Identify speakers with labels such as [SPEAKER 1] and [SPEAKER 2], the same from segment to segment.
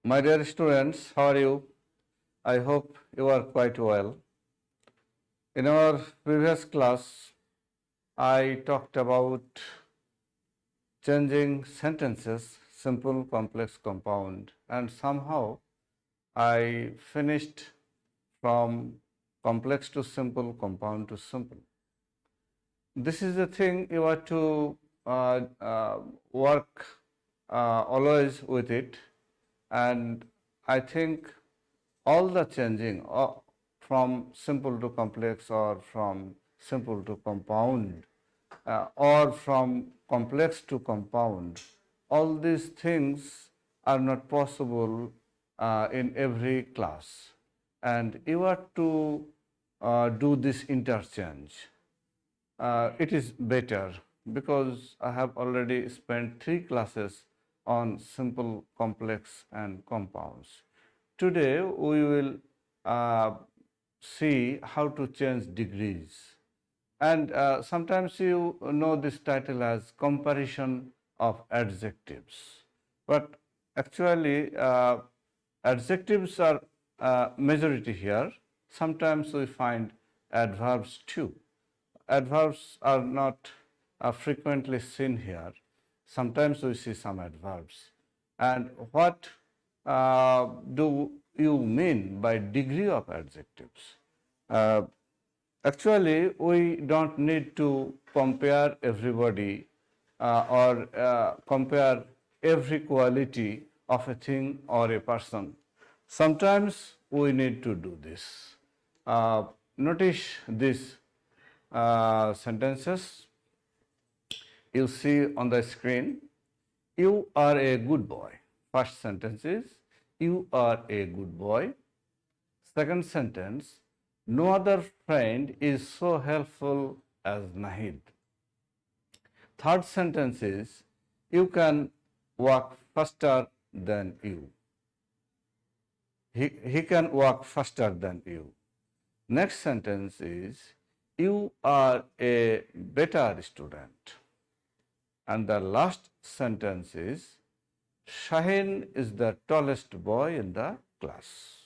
[SPEAKER 1] My dear students, how are you? I hope you are quite well. In our previous class, I talked about changing sentences, simple, complex, compound, and somehow I finished from complex to simple, compound to simple. This is the thing you have to work always with it, and I think all the changing from simple to complex or from simple to compound or from complex to compound, all these things are not possible in every class, and you have to do this interchange. It is better because I have already spent 3 classes on simple, complex, and compounds. Today we will see how to change degrees. And sometimes you know this title as comparison of adjectives. But actually, adjectives are majority here. Sometimes we find adverbs too. Adverbs are not frequently seen here. Sometimes we see some adverbs. And what do you mean by degree of adjectives? Uh, Actually, we don't need to compare everybody or compare every quality of a thing or a person. Sometimes we need to do this. Notice these sentences you see on the screen. You are a good boy. First sentence is, you are a good boy. Second sentence, no other friend is so helpful as Nahid. Third sentence is, you can walk faster than you. He can walk faster than you. Next sentence is, you are a better student. And the last sentence is, Shaheen is the tallest boy in the class.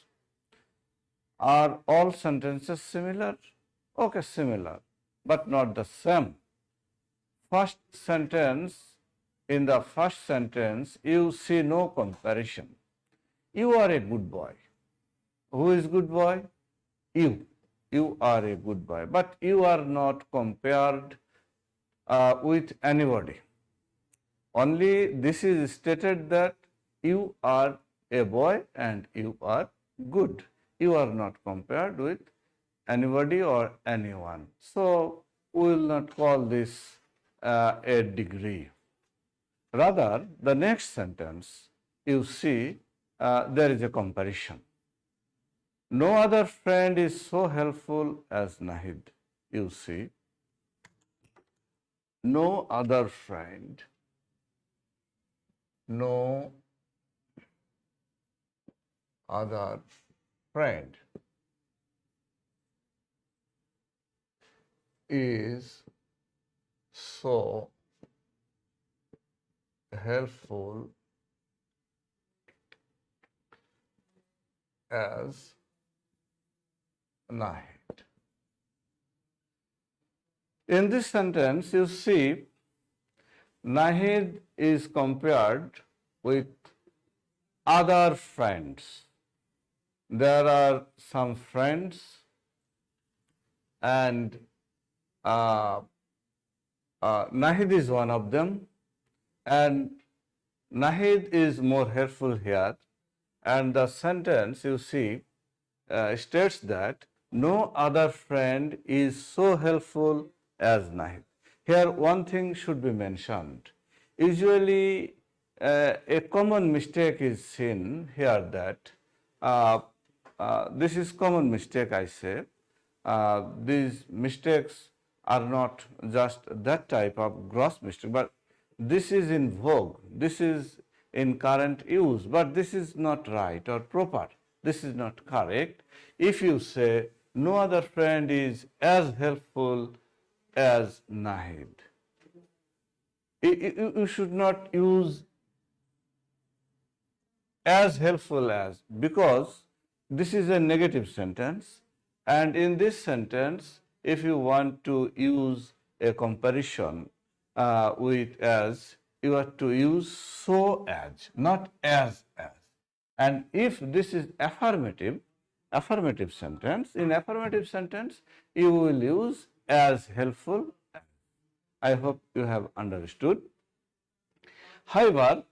[SPEAKER 1] Are all sentences similar? Okay, similar, but not the same. First sentence, in the first sentence, you see no comparison. You are a good boy. Who is good boy? You. You are a good boy, but you are not compared with anybody. Only this is stated that you are a boy and you are good. You are not compared with anybody or anyone. So, we will not call this a degree. Rather, the next sentence, you see there is a comparison. No other friend is so helpful as Nahid. You see, no other friend, no other friend is so helpful as Nahid. In this sentence, you see Nahid is compared with other friends. There are some friends, and Nahid is one of them, and Nahid is more helpful here, and the sentence you see states that no other friend is so helpful as Nahid. Here one thing should be mentioned. Usually a common mistake is seen here that this is common mistake, I say. These mistakes are not just that type of gross mistake, but this is in vogue, this is in current use, but this is not right or proper. This is not correct. If you say no other friend is as helpful as Nahid, you should not use as helpful as, because this is a negative sentence, and in this sentence if you want to use a comparison with as, you have to use so as, not as. And if this is affirmative sentence, in affirmative sentence you will use as helpful. I hope you have understood. However,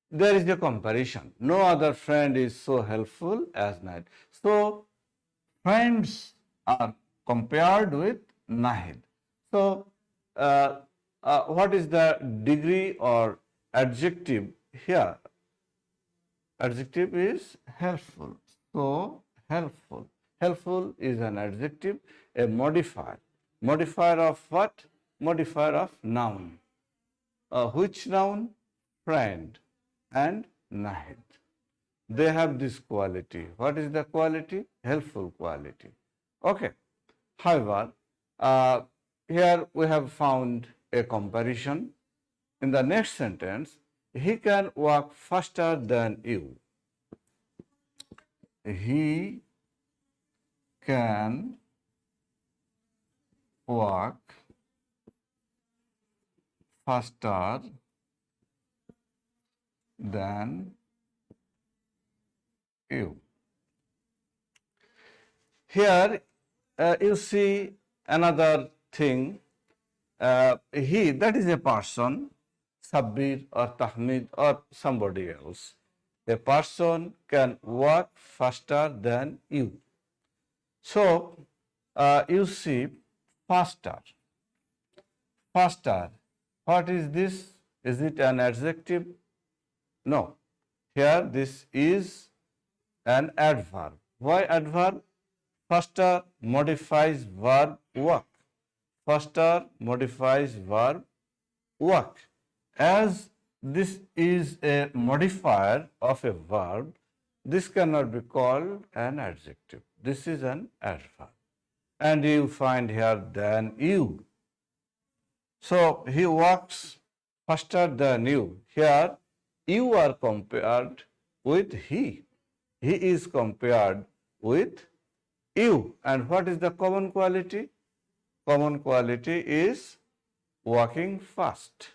[SPEAKER 1] there is a comparison. No other friend is so helpful as Nahid. So, friends are compared with Nahid. So, what is the degree or adjective here? Adjective is helpful. So, helpful. Helpful is an adjective, a modifier. Modifier of what? Modifier of noun. Which noun? Friend and Nahid. They have this quality. What is the quality? Helpful quality. Okay. However, here we have found a comparison. In the next sentence, he can walk faster than you. He can walk faster than you. Here you see another thing. He, that is a person, Sabbir or Tahmid or somebody else. A person can walk faster than you. So, you see faster. Faster. What is this? Is it an adjective? No. Here this is an adverb. Why adverb? Faster modifies verb work. Faster modifies verb work. As this is a modifier of a verb, this cannot be called an adjective. This is an adverb. And you find here than you. So, he walks faster than you. Here, you are compared with he. He is compared with you. And what is the common quality? Common quality is walking fast.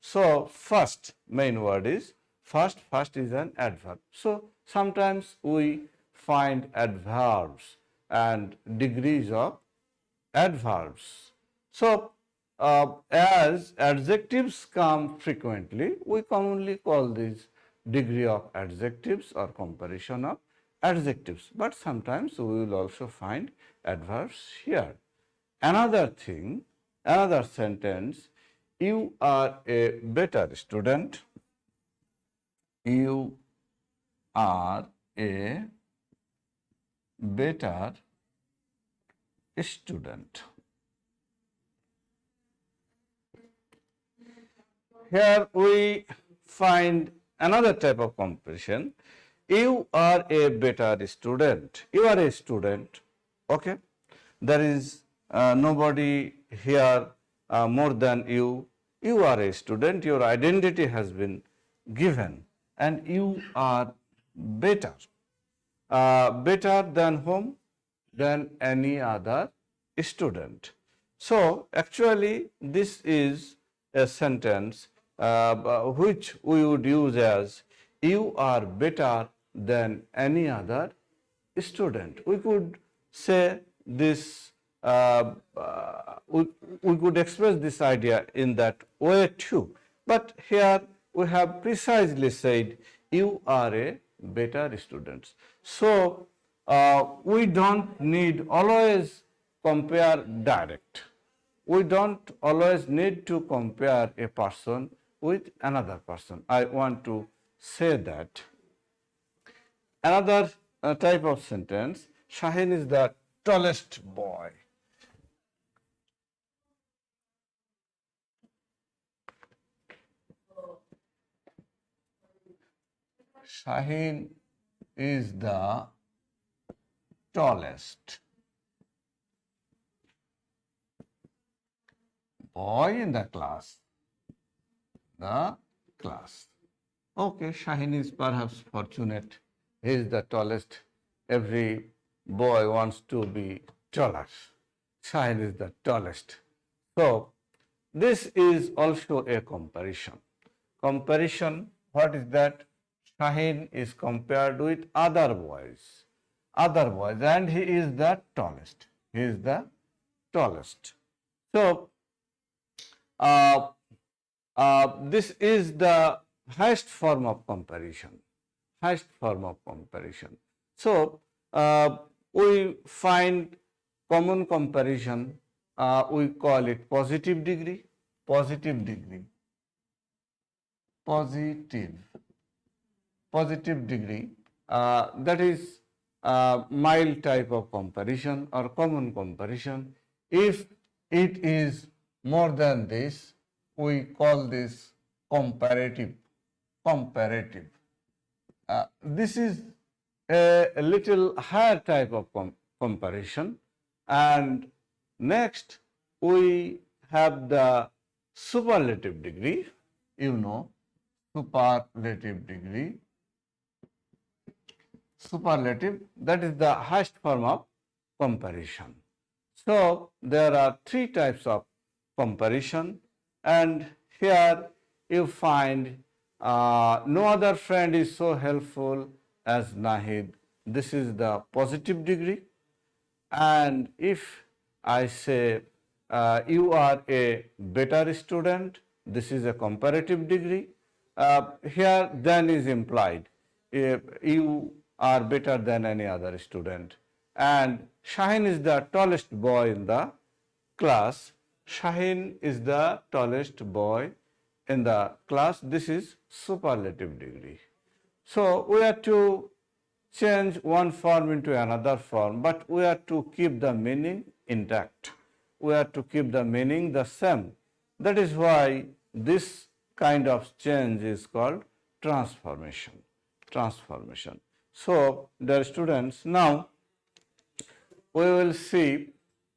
[SPEAKER 1] So, first, main word is first. First is an adverb. So, sometimes we find adverbs and degrees of adverbs. So, as adjectives come frequently, we commonly call this degree of adjectives or comparison of adjectives. But sometimes we will also find adverbs here. Another thing, another sentence, you are a better student. You are a better student. Here we find another type of comparison. You are a better student. You are a student. Okay. There is nobody here more than you. You are a student. Your identity has been given, and you are better. Better than whom? Than any other student. So, actually, this is a sentence which we would use as you are better than any other student. We could say this, we could express this idea in that way too. But here we have precisely said you are a better student. So, we don't need always compare direct. We don't always need to compare a person with another person. I want to say that. Another type of sentence, Shaheen is the tallest boy. Shaheen is the tallest boy in the class. The class. Okay, Shaheen is perhaps fortunate. He is the tallest. Every boy wants to be taller. Shaheen is the tallest. So, this is also a comparison. Comparison, what is that? Shaheen is compared with other boys, and he is the tallest. He is the tallest. So, uh, this is the highest form of comparison. Highest form of comparison. So, we find common comparison, we call it positive degree, positive degree, positive, positive degree, that is mild type of comparison or common comparison. If it is more than this, we call this comparative, comparative. This is a little higher type of comparison. And next, we have the superlative degree, superlative degree. Superlative, that is the highest form of comparison. So, there are three types of comparison, and here you find no other friend is so helpful as Nahid. This is the positive degree. And if I say you are a better student, this is a comparative degree. Here then is implied you are better than any other student. And Shaheen is the tallest boy in the class. Shaheen is the tallest boy in the class. This is superlative degree. So, we have to change one form into another form, but we have to keep the meaning intact. We have to keep the meaning the same. That is why this kind of change is called transformation. Transformation. So, dear students, now we will see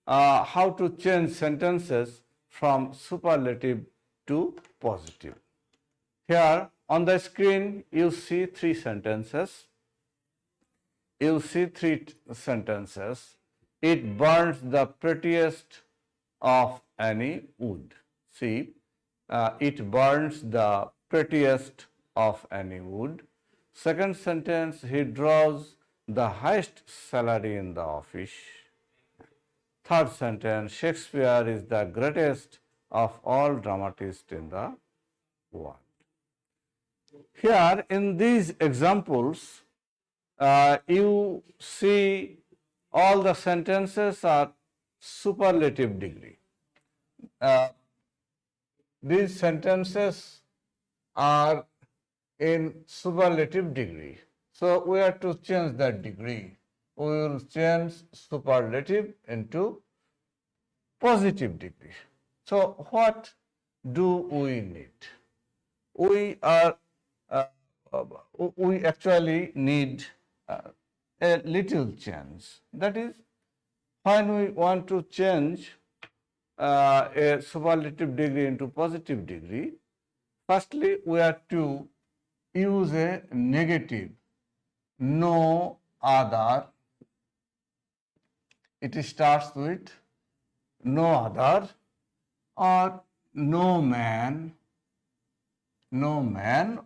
[SPEAKER 1] how to change sentences from superlative to positive. Here on the screen, you see three sentences. You see three sentences. It burns the prettiest of any wood. See, it burns the prettiest of any wood. Second sentence, he draws the highest salary in the office. Third sentence, Shakespeare is the greatest of all dramatists in the world. Here in these examples, you see all the sentences are superlative degree. These sentences are in superlative degree. So, we have to change that degree. We will change superlative into positive degree. So, what do we need? We actually need a little change. That is, when we want to change a superlative degree into positive degree, firstly we have to use a negative, no other. It starts with no other or no man,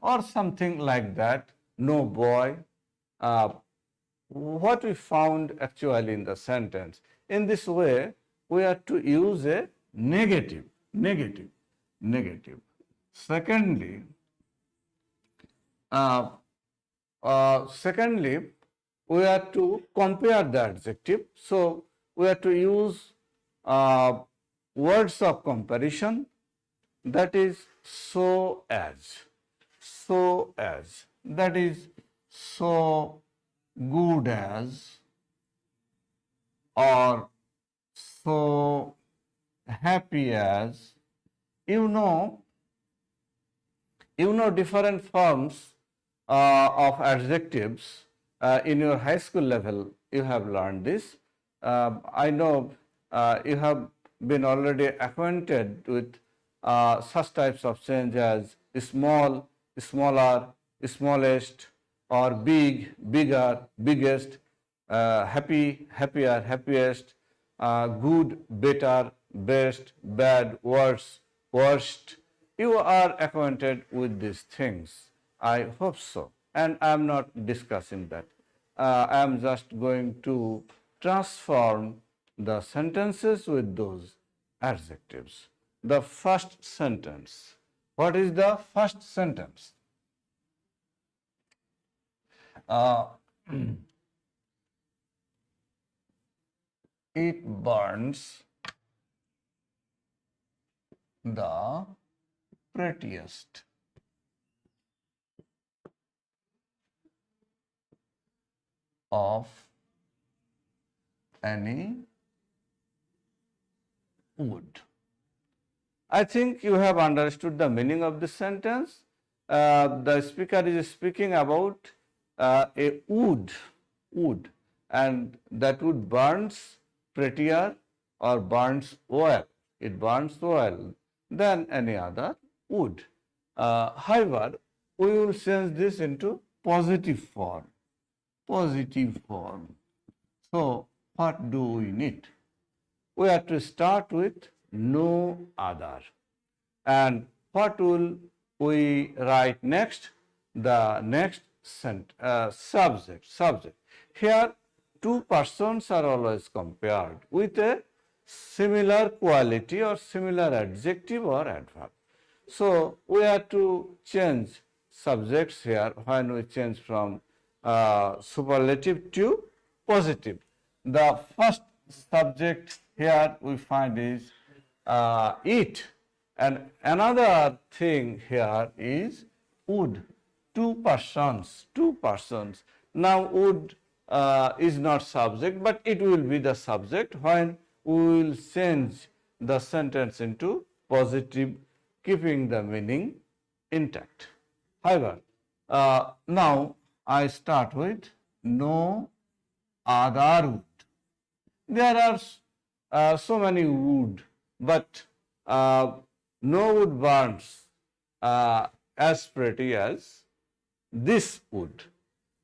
[SPEAKER 1] or something like that, no boy. What we found actually in the sentence. In this way, we have to use a negative. Secondly, we have to compare the adjective. So, we have to use words of comparison, that is so as, that is so good as, or so happy as. You know different forms of adjectives in your high school level. You have learned this. I know you have been already acquainted with such types of change as small, smaller, smallest, or big, bigger, biggest, happy, happier, happiest, good, better, best, bad, worse, worst. You are acquainted with these things. I hope so. And I am not discussing that. I am just going to transform the sentences with those adjectives. The first sentence. What is the first sentence? It burns the prettiest. Of any wood. I think you have understood the meaning of this sentence. The speaker is speaking about a wood, and that wood burns prettier or burns well. It burns well than any other wood. However, we will change this into positive form. Positive form. So, what do we need? We have to start with no other. And what will we write next? The next subject. Here, two persons are always compared with a similar quality or similar adjective or adverb. So, we have to change subjects here when we change from superlative to positive. The first subject here we find is it, and another thing here is would. Two persons. Now would is not subject, but it will be the subject when we will change the sentence into positive, keeping the meaning intact. However, now I start with no other wood. There are so many wood, but no wood burns as pretty as this wood.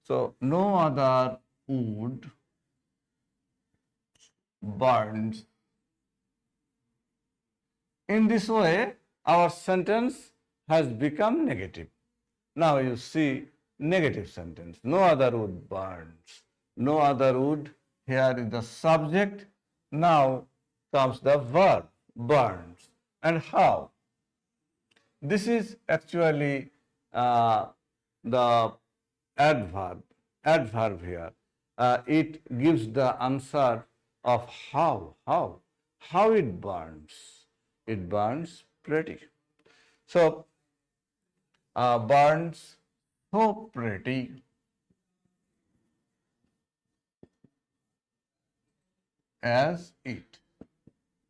[SPEAKER 1] So, no other wood burns. In this way, our sentence has become negative. Now you see negative sentence. No other wood burns. No other wood. Here is the subject. Now comes the verb, burns. And how? This is actually the adverb here. It gives the answer of how it burns. It burns pretty. So, burns so pretty. As it.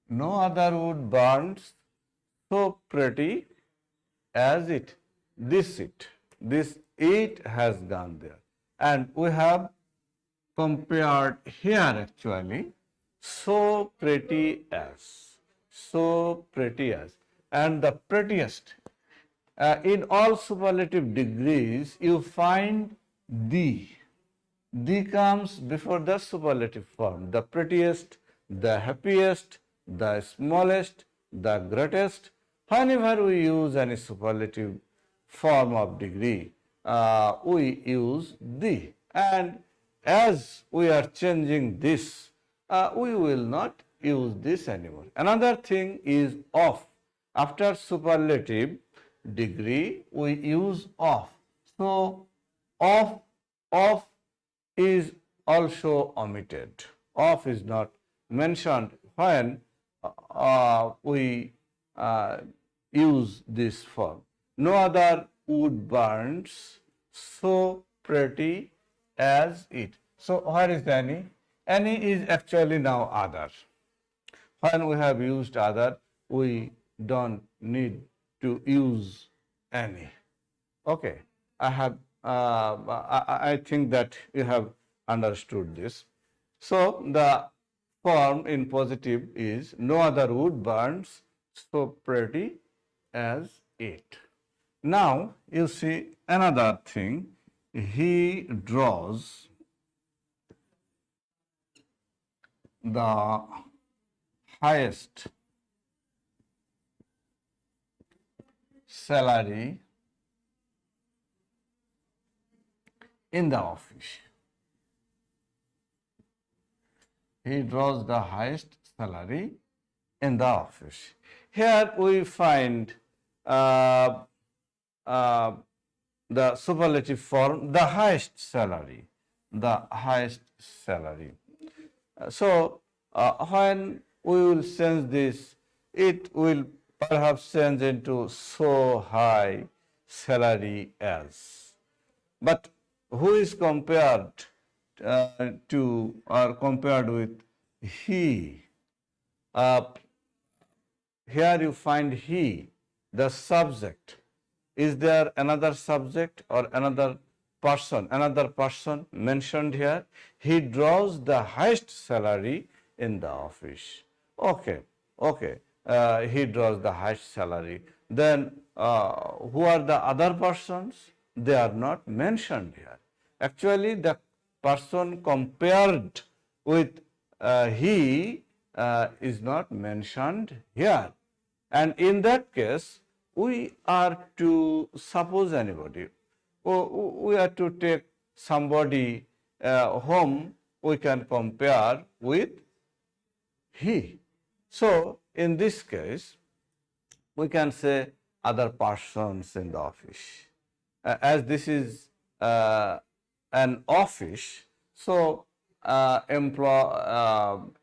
[SPEAKER 1] No other wood burns so pretty as it. This it has gone there. And we have compared here actually so pretty as. And the prettiest. In all superlative degrees, you find the. The comes before the superlative form. The prettiest, the happiest, the smallest, the greatest. Whenever we use any superlative form of degree, we use the. And as we are changing this, we will not use this anymore. Another thing is of. After superlative degree, we use of. So, of is also omitted. Of is not mentioned when we use this form. No other wood burns so pretty as it. So, where is the any? Any is actually now other. When we have used other, we don't need to use any. Okay, I think that you have understood this. So, the form in positive is no other wood burns so pretty as it. Now, you see another thing, he draws the highest salary in the office. He draws the highest salary in the office. Here we find uh, uh, the superlative form, the highest salary, the highest salary. When we will change this, it will perhaps change into so high salary as. But who is compared to or compared with he? Uh, Here you find he, the subject. Is there another subject or another person mentioned here? He draws the highest salary in the office. Okay, okay. He draws the highest salary. Then who are the other persons? They are not mentioned here. Actually, the person compared with he is not mentioned here. And in that case, we are to suppose anybody, we are to take somebody whom we can compare with he. So, in this case, we can say other persons in the office. As this is an office, so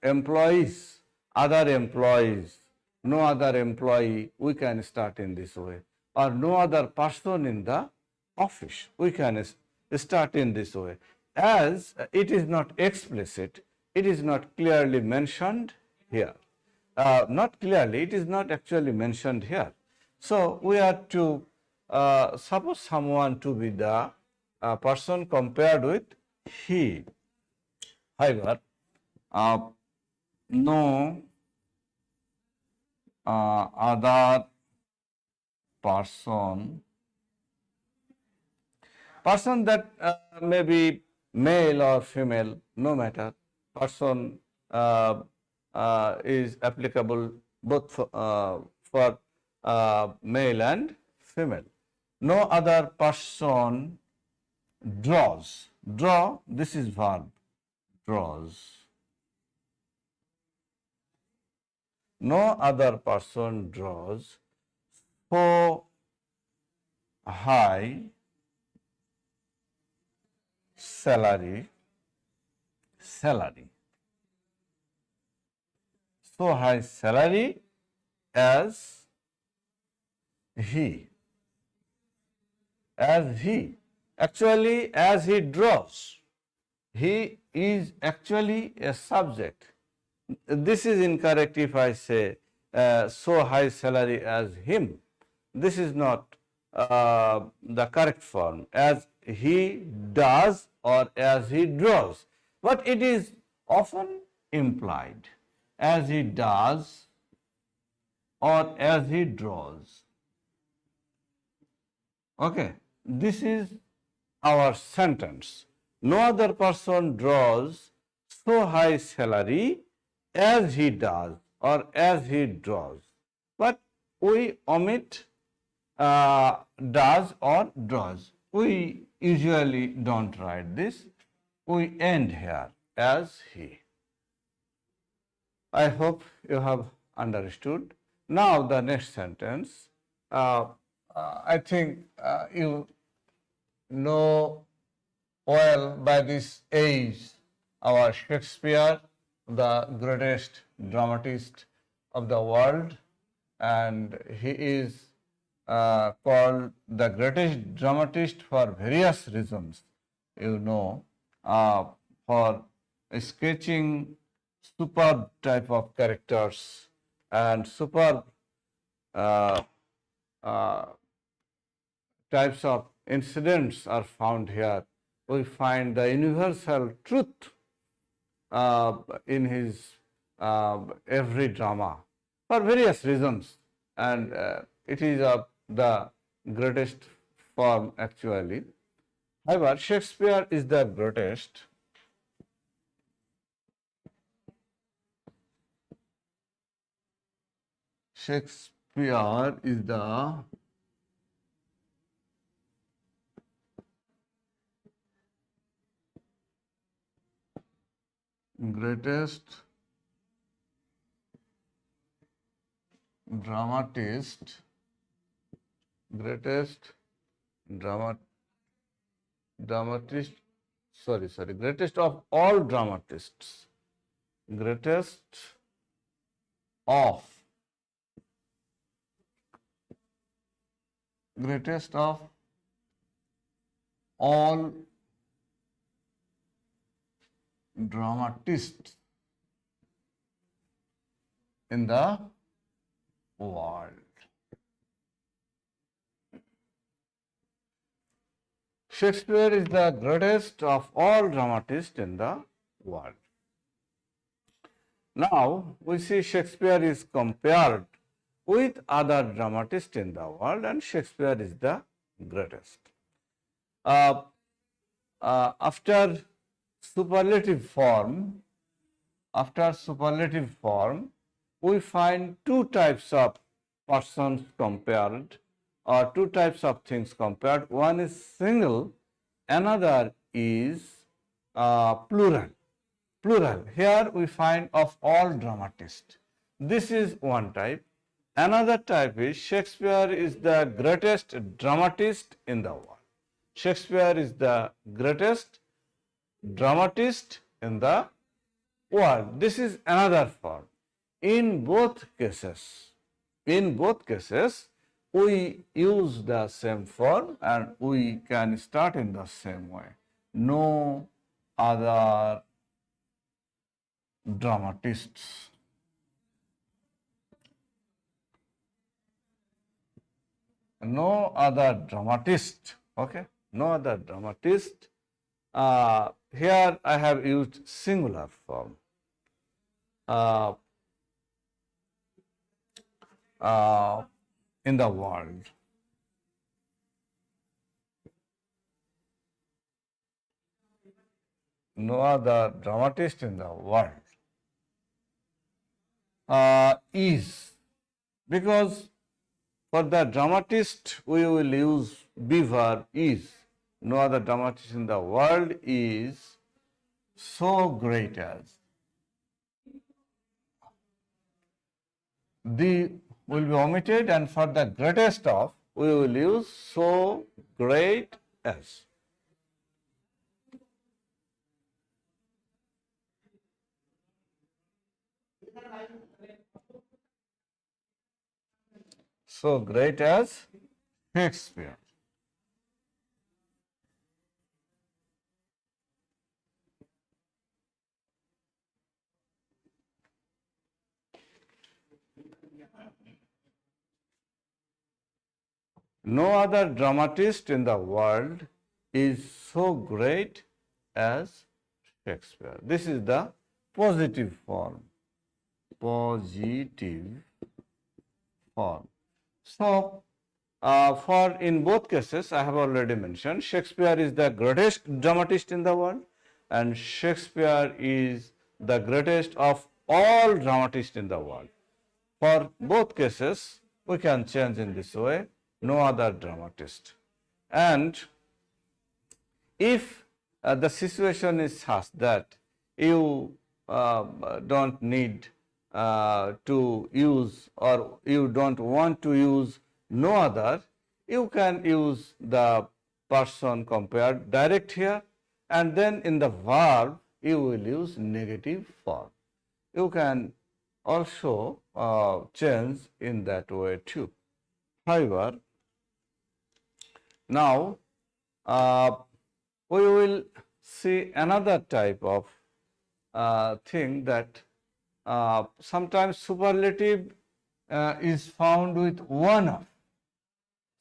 [SPEAKER 1] employees, other employees, no other employee, we can start in this way, or no other person in the office, we can start in this way. As it is not explicit, it is not clearly mentioned here. Not clearly, it is not actually mentioned here. So, we are to suppose someone to be the person compared with he. However, no other person that may be male or female, no matter, person is applicable both for male and female. No other person draws. Draw, this is verb, draws. No other person draws so high salary, so high salary as he. Actually, as he draws, he is actually a subject. This is incorrect if I say so high salary as him. This is not the correct form, as he does or as he draws, but it is often implied as he does or as he draws. Okay, this is our sentence. No other person draws so high salary as he does or as he draws, but we omit does or draws. We usually don't write this. We end here as he. I hope you have understood. Now the next sentence. I think you know well by this age our Shakespeare, the greatest dramatist of the world, and he is called the greatest dramatist for various reasons. You know, for sketching superb type of characters and superb types of incidents are found here. We find the universal truth in his every drama for various reasons, and it is of the greatest form actually. However, Shakespeare is the greatest. Shakespeare is the greatest dramatist, greatest drama, dramatist, greatest of all dramatists, greatest of, greatest of all dramatists in the world. Shakespeare is the greatest of all dramatists in the world. Now, we see Shakespeare is compared with other dramatists in the world, and Shakespeare is the greatest. Uh, after superlative form, we find two types of persons compared, or two types of things compared. One is single, another is plural. Here we find of all dramatists. This is one type. Another type is Shakespeare is the greatest dramatist in the world. Shakespeare is the greatest dramatist in the world. This is another form. In both cases, we use the same form and we can start in the same way. No other dramatists. No other dramatist. Okay, no other dramatist. Here I have used singular form. In the world. No other dramatist in the world. Is, because for the dramatist we will use be verb is. No other dramatist in the world is so great as. The will be omitted, and for the greatest of we will use so great as. So great as Shakespeare. No other dramatist in the world is so great as Shakespeare. This is the positive form. Positive form. So, for in both cases, I have already mentioned Shakespeare is the greatest dramatist in the world, and Shakespeare is the greatest of all dramatists in the world. For both cases, we can change in this way, no other dramatist. And if the situation is such that you don't need to use, or you don't want to use no other, you can use the person compared direct here, and then in the verb you will use negative form. You can also change in that way too. However, now we will see another type of thing, that sometimes superlative is found with one of.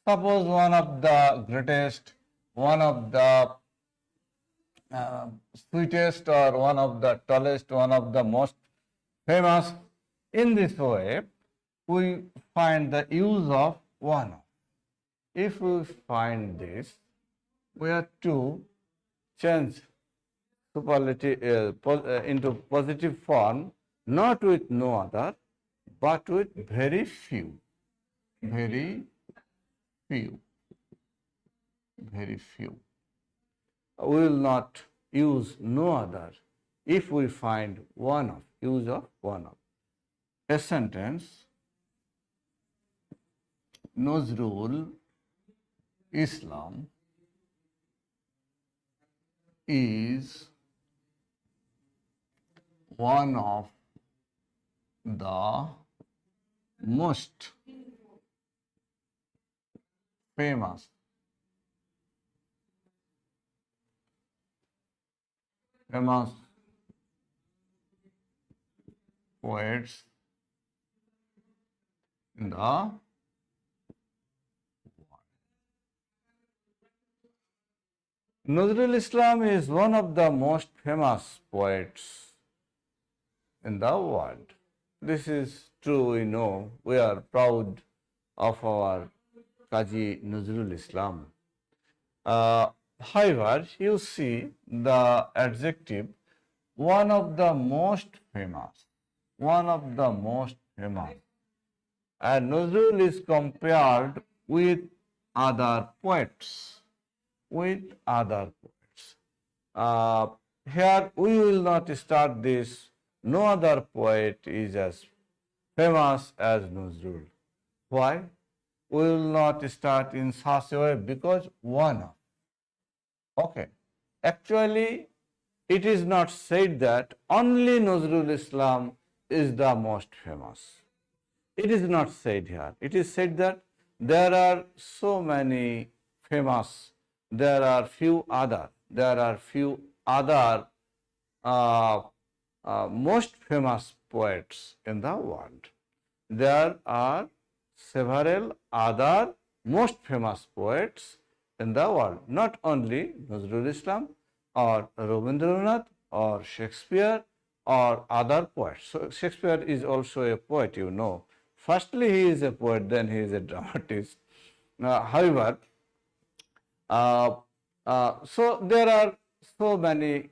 [SPEAKER 1] Suppose one of the greatest, one of the sweetest, or one of the tallest, one of the most famous. In this way, we find the use of one of. if we find this, we have to change superlative into positive form, not with no other, but with very few, very few, very few. We will not use no other if we find one of, use of one of. A sentence, Nazrul Islam is one of the most famous poets in the world. Nazrul Islam is one of the most famous poets in the world. This is true, we know. We are proud of our Qazi Nazrul Islam. However, you see the adjective one of the most famous, one of the most famous. And Nazrul is compared with other poets, with other poets. Here we will not start this. No other poet is as famous as Nazrul. Why? We will not start in such a way because one of. Okay. Actually, it is not said that only Nazrul Islam is the most famous. It is not said here. It is said that there are so many famous, there are few other most famous poets in the world. There are several other most famous poets in the world, not only Nazrul Islam or Rabindranath or Shakespeare or other poets. So Shakespeare is also a poet, you know. Firstly, he is a poet, then he is a dramatist. However, so there are so many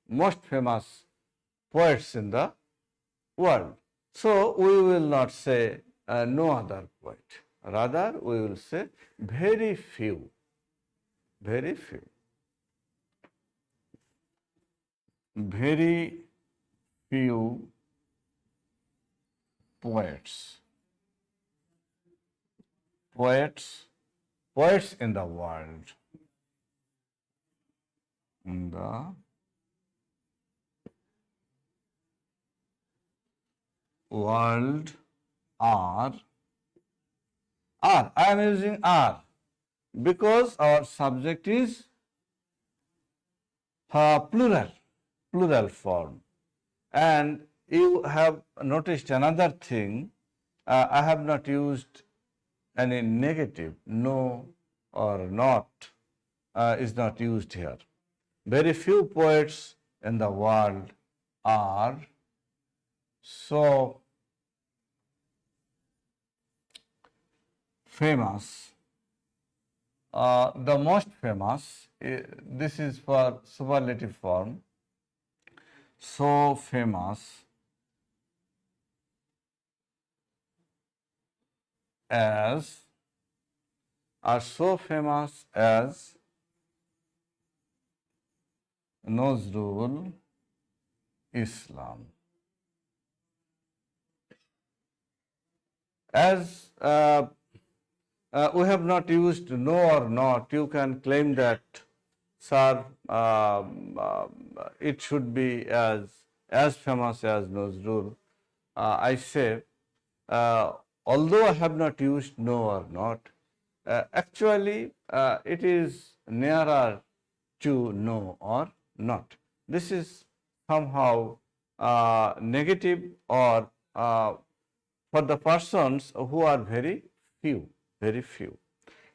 [SPEAKER 1] most famous poets in the world. So we will not say no other poet. Rather, we will say very few, very few, very few poets, poets in the world, in the world are, I am using are because our subject is plural form. And you have noticed another thing, I have not used any negative, no or not is not used here. Very few poets in the world are so famous. The most famous, this is for superlative form, so famous as, are so famous as Nazrul Islam. As we have not used no or not, you can claim that, sir, it should be as famous as Nazrul. I say, although I have not used no or not, actually it is nearer to no or not. This is somehow negative or for the persons who are very few, very few.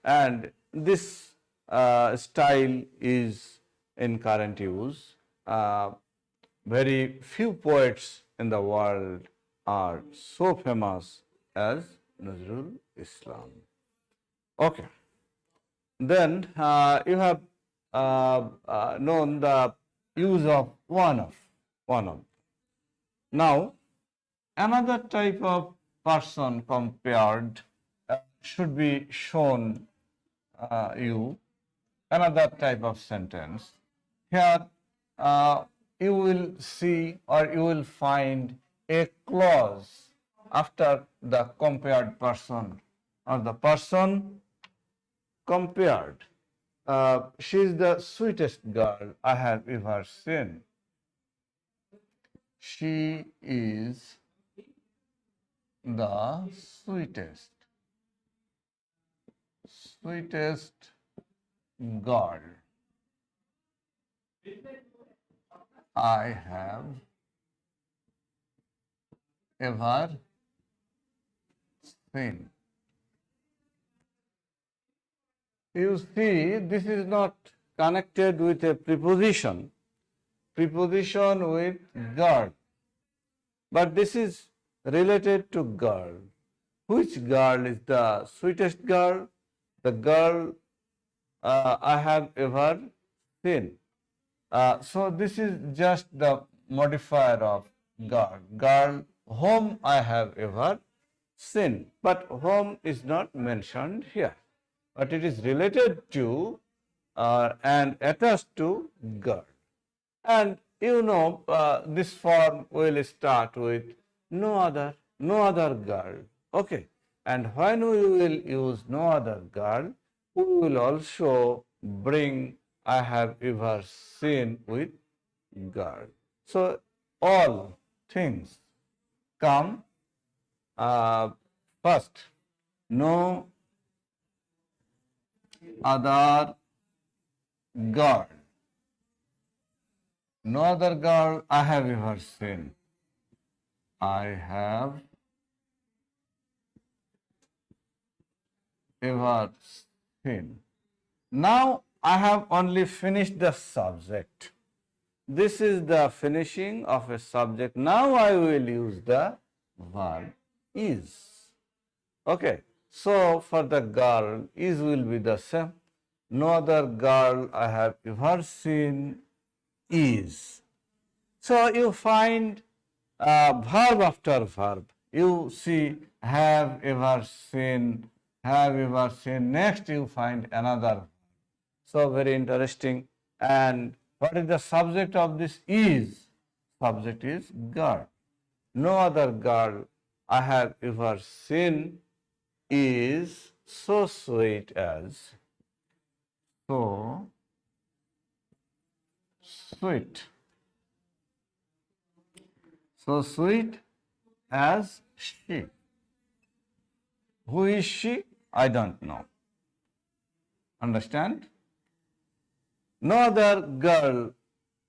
[SPEAKER 1] And this style is in current use. Very few poets in the world are so famous as Nazrul Islam. Okay. Then you have known the use of one of. Now, another type of person compared should be shown you another type of sentence. Here you will see or you will find a clause after the compared person or the person compared. She is the sweetest girl I have ever seen. She is the sweetest girl I have ever seen. You see, this is not connected with a preposition with girl, but this is related to girl. Which girl is the sweetest girl? The girl I have ever seen. So this is just the modifier of girl. Girl whom I have ever seen. But whom is not mentioned here. But it is related to and attached to girl. And you know this form will start with no other girl. Okay. And when we will use no other girl, we will also bring I have ever seen with girl. So all things come first. No other girl. No other girl I have ever seen. I have ever seen. Now I have only finished the subject. This is the finishing of a subject. Now I will use the verb is. Okay. So for the girl, is will be the same. No other girl I have ever seen is. So you find verb after verb. You see have ever seen, have ever seen. Next you find another. So very interesting. And what is the subject of this is? Subject is girl. No other girl I have ever seen is so sweet as, so sweet, so sweet as she. Who is she? I don't know. Understand? No other girl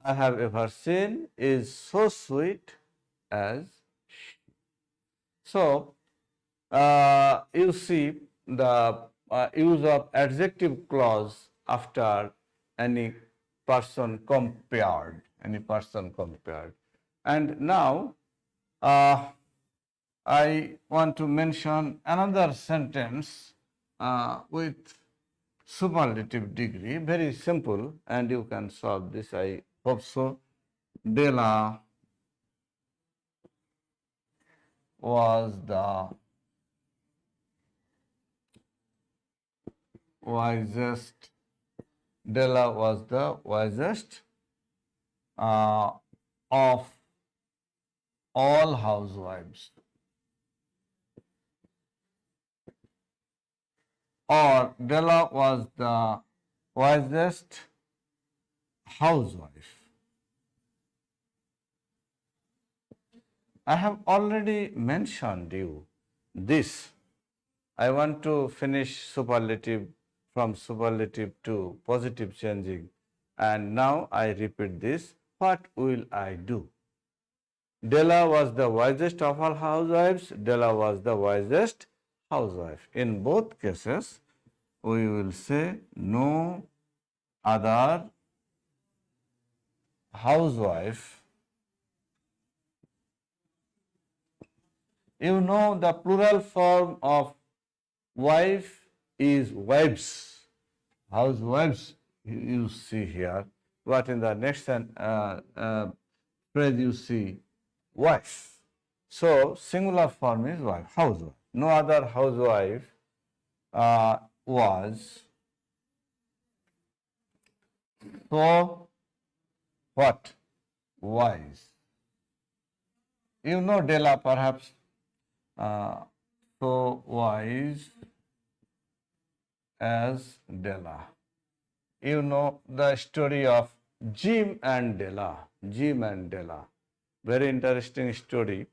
[SPEAKER 1] I have ever seen is so sweet as she. So, you see the use of adjective clause after any person compared, And now, I want to mention another sentence with superlative degree, very simple, and you can solve this, I hope so. Della was the wisest. Della was the wisest of all housewives. Or Della was the wisest housewife. I have already mentioned you this. I want to finish superlative from superlative to positive changing. And now I repeat this. What will I do? Della was the wisest of all housewives. Della was the wisest housewife. In both cases, we will say no other housewife. You know the plural form of wife is wives. Housewives you see here, but in the next phrase you see wife. So singular form is wife, housewife. No other housewife was so what? Wise. You know Della perhaps. So wise as Della. You know the story of Jim and Della. Jim and Della. Very interesting story.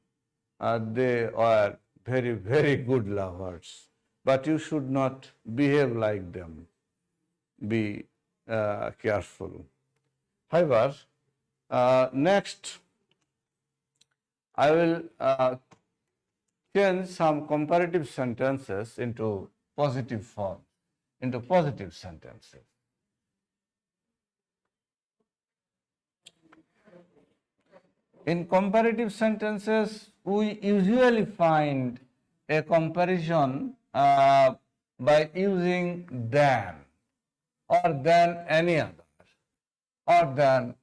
[SPEAKER 1] They are very, very good lovers. But you should not behave like them. Be careful. However, next I will change some comparative sentences into positive form, into positive sentences. In comparative sentences, we usually find a comparison by using than or than any other or than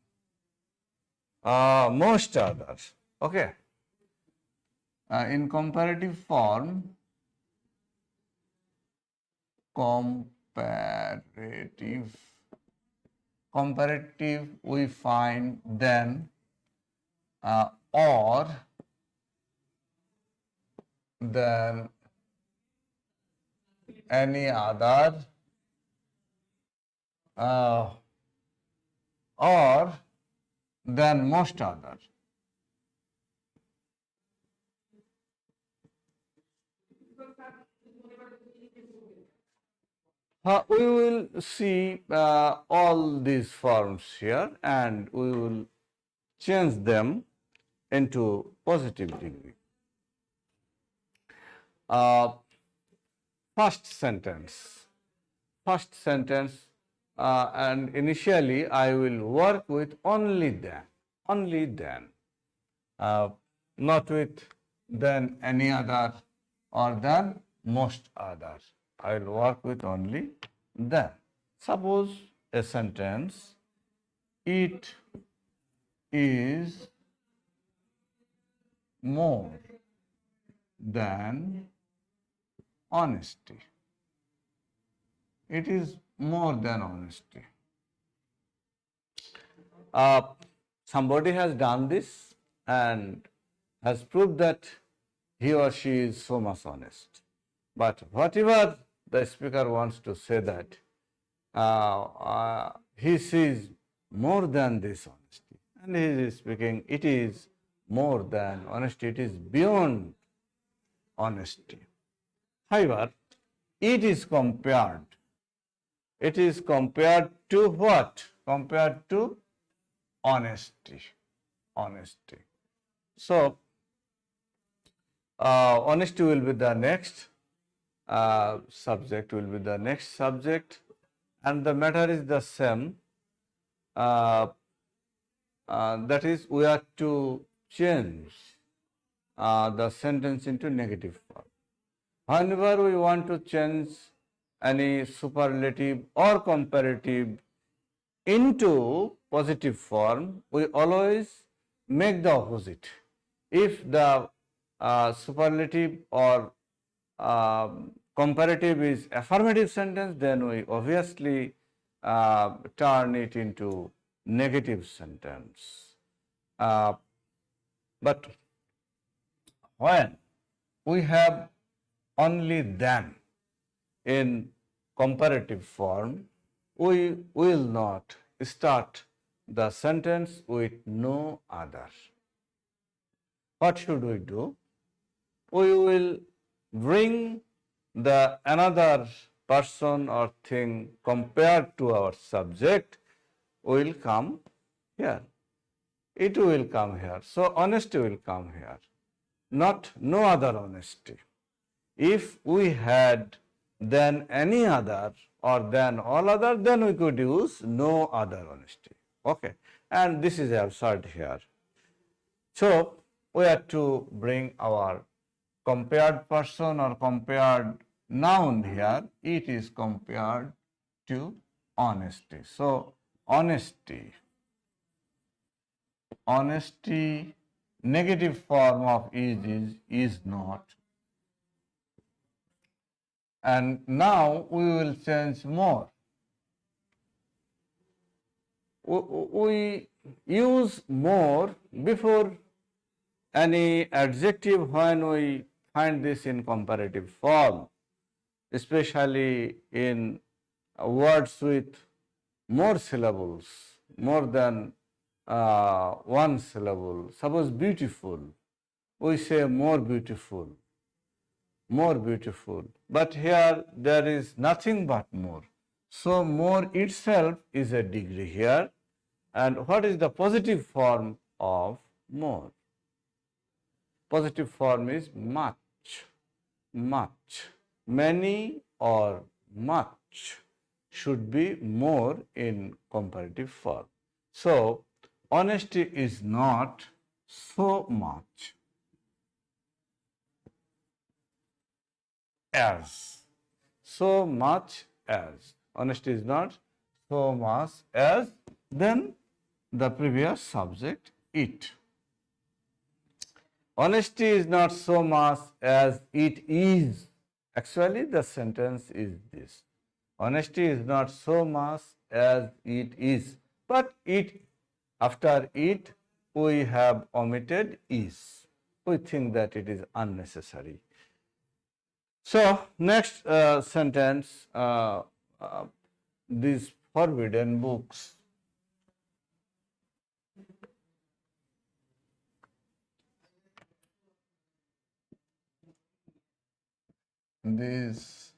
[SPEAKER 1] most others. Okay. In comparative form, comparative we find than or than any other or than most others. We will see all these forms here and we will change them into positive degree. First sentence, and initially I will work with only than, not with than any other or than most others. I will work with only than. Suppose a sentence, it is more than honesty. It is more than honesty. Somebody has done this and has proved that he or she is so much honest. But whatever the speaker wants to say that he sees more than this honesty, and he is speaking, it is more than honesty, it is beyond honesty. However, it is compared to what? Compared to honesty. So, honesty will be the next subject, and the matter is the same. That is, we have to change the sentence into negative form. Whenever we want to change any superlative or comparative into positive form, we always make the opposite. If the superlative or comparative is affirmative sentence, then we obviously turn it into negative sentence. But when we have only than in comparative form, we will not start the sentence with no other. What should we do? We will bring the another person or thing compared to our subject will come here. It will come here. So honesty will come here, not no other honesty. If we had than any other or than all other, then we could use no other honesty. Okay, and this is absurd here. So we have to bring our compared person or compared noun here, it is compared to honesty. So, honesty, negative form of is not. And now we will change more. We use more before any adjective when we find this in comparative form, especially in words with more syllables, more than one syllable. Suppose beautiful, we say more beautiful, more beautiful. But here there is nothing but more. So more itself is a degree here. And what is the positive form of more? Positive form is much, much. Many or much should be more in comparative form. So, honesty is not so much as. So much as. Honesty is not so much as, then the previous subject it. Honesty is not so much as it is. Actually, the sentence is this. Honesty is not so much as it is. But it, after it, we have omitted is. We think that it is unnecessary. So, next sentence, these forbidden books. These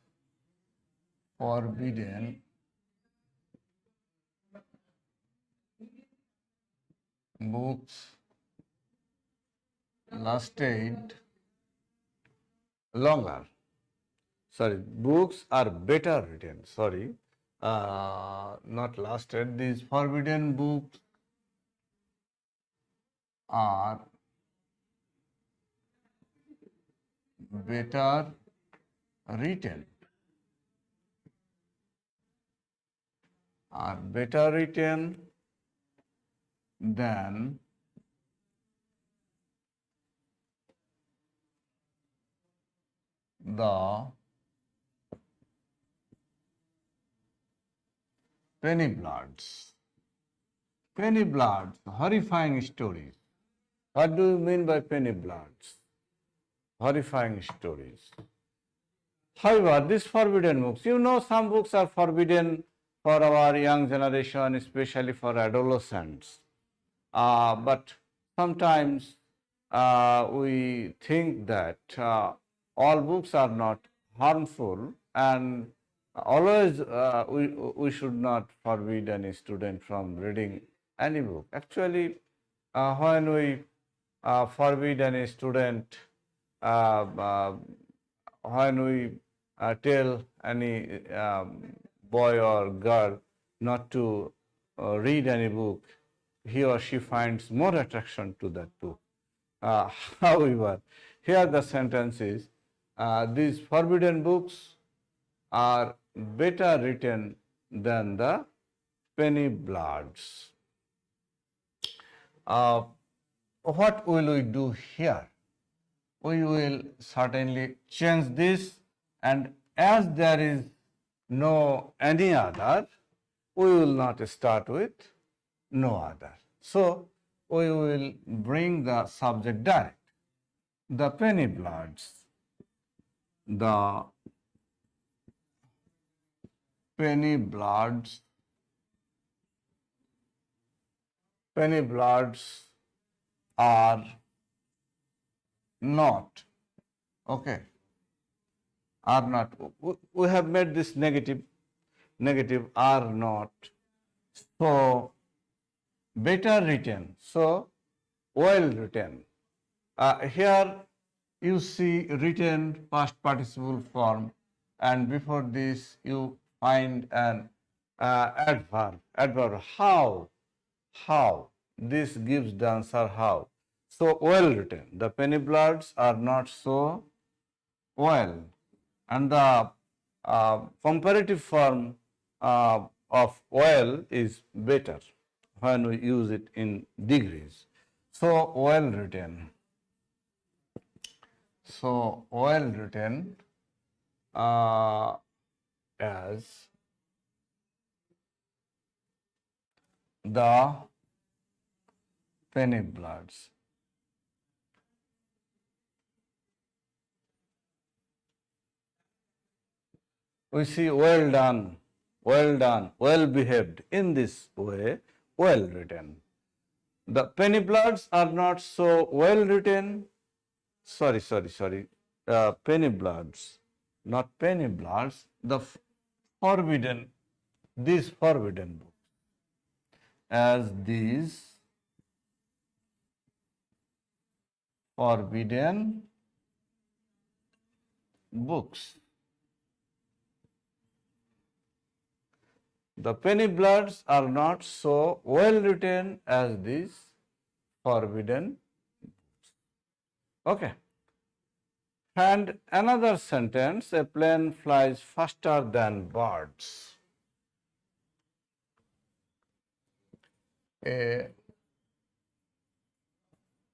[SPEAKER 1] forbidden books lasted longer. Sorry, books are better written. Sorry, not lasted. These forbidden books are better written. Are better written than the penny bloods. Penny bloods, horrifying stories. What do you mean by penny bloods? Horrifying stories. However, these forbidden books, you know, some books are forbidden for our young generation, especially for adolescents. But sometimes we think that all books are not harmful, and always we should not forbid any student from reading any book. Actually, when we forbid any student, when we tell any boy or girl not to read any book, he or she finds more attraction to that book. However, here the sentence is, these forbidden books are better written than the penny bloods. What will we do here? We will certainly change this, and as there is no any other, we will not start with no other. So, we will bring the subject direct. The penny bloods. The penny bloods. Penny bloods are not. Okay. Are not. We have made this negative. Negative are not. So, better written. So, well written. Here you see written past participle form, and before this you find an adverb. Adverb how. How. This gives the answer how. So, well written. The penny bloods are not so well. and the comparative form of oil is better when we use it in degrees. So, well written. So, well written as the penny bloods. We see well done, well behaved in this way, well written. The penny bloods are not so well written. Penny bloods, not penny bloods, the forbidden, these forbidden books, as these forbidden books. The penny bloods are not so well written as these forbidden books. Okay. And another sentence, a plane flies faster than birds. A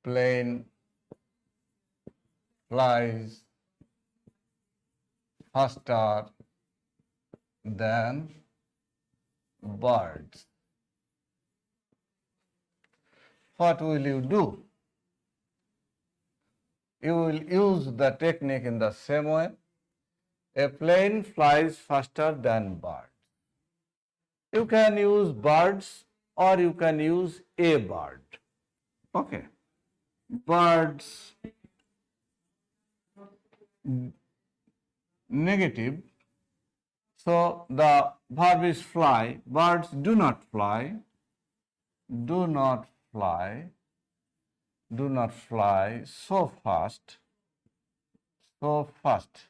[SPEAKER 1] plane flies faster than birds. What will you do? You will use the technique in the same way. A plane flies faster than birds. You can use birds or you can use a bird. Okay. Birds, negative. So the verb is fly. Birds do not fly. Do not fly. Do not fly so fast. So fast.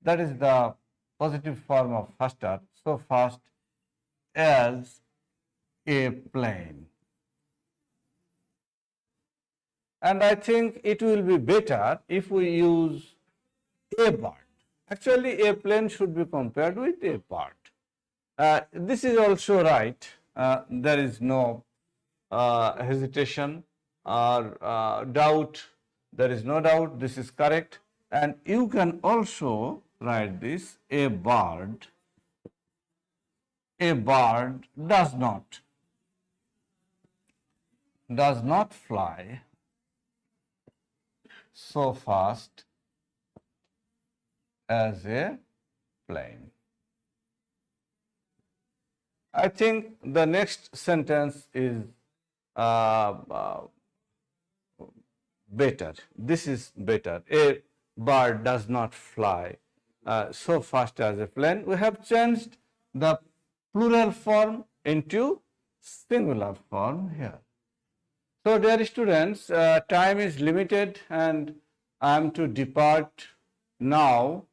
[SPEAKER 1] That is the positive form of faster. So fast as a plane. And I think it will be better if we use a bird. Actually, a plane should be compared with a bird. This is also right. There is no hesitation or doubt. There is no doubt. This is correct. And you can also write this: a bird does not fly so fast as a plane. I think the next sentence is better. This is better. A bird does not fly so fast as a plane. We have changed the plural form into singular form here. So, dear students, time is limited and I am to depart now,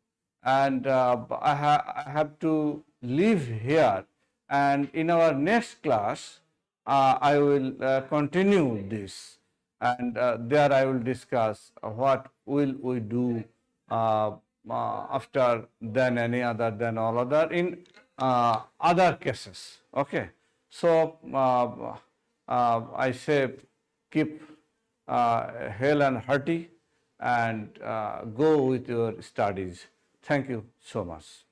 [SPEAKER 1] and I have to leave here, and in our next class I will continue this, and there I will discuss what will we do after than any other than all other in other cases. Okay. So, I say keep hale and hearty and go with your studies. Thank you so much.